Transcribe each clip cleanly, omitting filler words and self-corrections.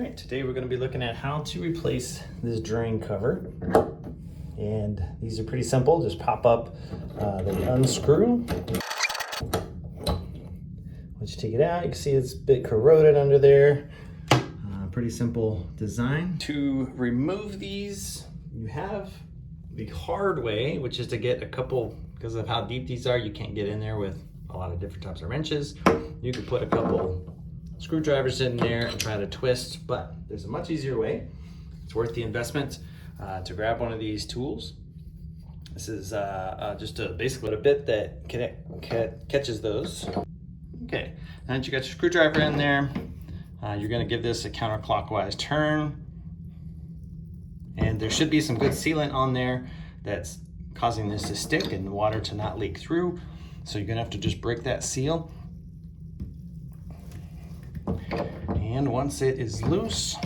right, today we're going to be looking at how to replace this drain cover. And these are pretty simple. Just pop up the unscrew. Once you take it out, you can see it's a bit corroded under there. Pretty simple design. To remove these, you have the hard way, which is to get a couple, because of how deep these are, you can't get in there with a lot of different types of wrenches. You could put a couple screwdrivers in there and try to twist, but there's a much easier way. It's worth the investment to grab one of these tools. This is just basically a bit that catches those. Okay, now that you got your screwdriver in there, you're going to give this a counterclockwise turn, and there should be some good sealant on there that's causing this to stick and the water to not leak through. So you're going to have to just break that seal. And once it is loose,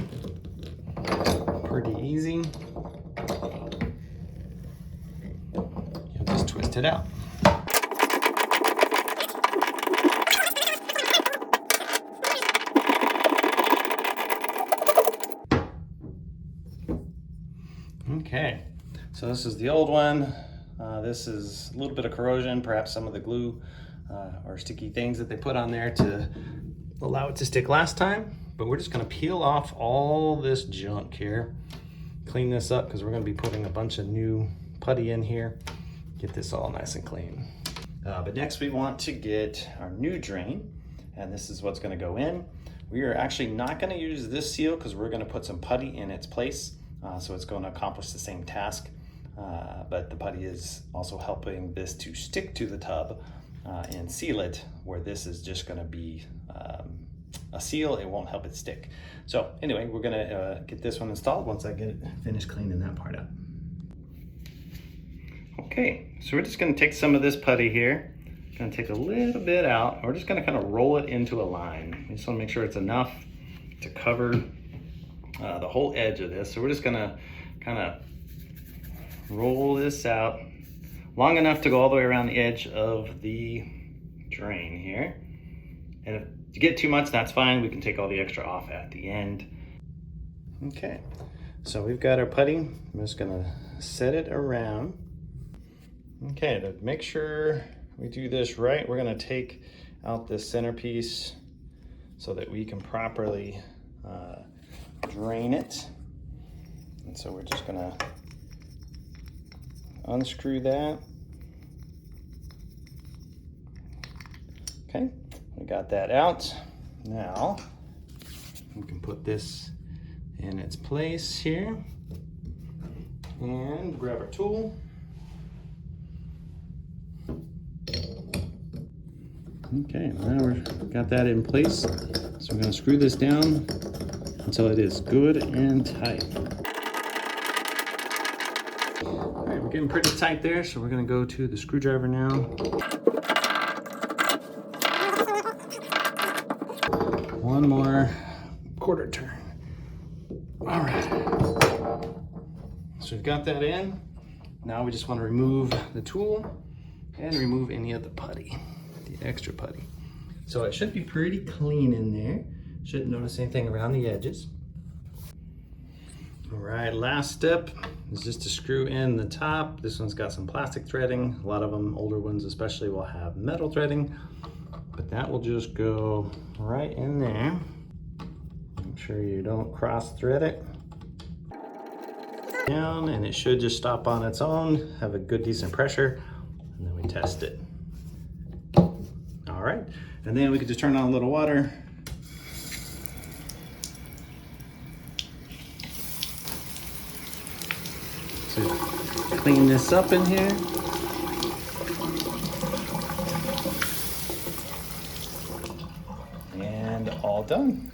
pretty easy, you'll just twist it out. Okay, so this is the old one. This is a little bit of corrosion, perhaps some of the glue or sticky things that they put on there to allow it to stick last time. But we're just gonna peel off all this junk here, clean this up, because we're gonna be putting a bunch of new putty in here, get this all nice and clean. But next we want to get our new drain, and this is what's gonna go in. We are actually not gonna use this seal because we're gonna put some putty in its place. So it's going to accomplish the same task, but the putty is also helping this to stick to the tub and seal it, where this is just going to be a seal. It won't help it stick. So anyway, we're going to get this one installed once I get it finished cleaning that part up. Okay, so we're just going to take some of this putty here, going to take a little bit out. We're just going to kind of roll it into a line. We just want to make sure it's enough to cover the whole edge of this. So we're just gonna kind of roll this out long enough to go all the way around the edge of the drain here. And if you get too much, that's fine. We can take all the extra off at the end. Okay, so we've got our putty. I'm just gonna set it around. Okay, to make sure we do this right, we're gonna take out this centerpiece so that we can properly drain it. And so we're just gonna unscrew that. Okay, we got that out. Now we can put this in its place here and grab our tool. Okay, now we've got that in place. So we're gonna screw this down until it is good and tight. All right, we're getting pretty tight there, so we're gonna go to the screwdriver now. One more quarter turn. All right, so we've got that in. Now we just want to remove the tool and remove any of the putty, the extra putty. So it should be pretty clean in there. Shouldn't notice anything around the edges. All right, last step is just to screw in the top. This one's got some plastic threading. A lot of them, older ones especially, will have metal threading, but that will just go right in there. Make sure you don't cross thread it. Down, and it should just stop on its own, have a good decent pressure, and then we test it. All right, and then we can just turn on a little water. To clean this up in here. And all done.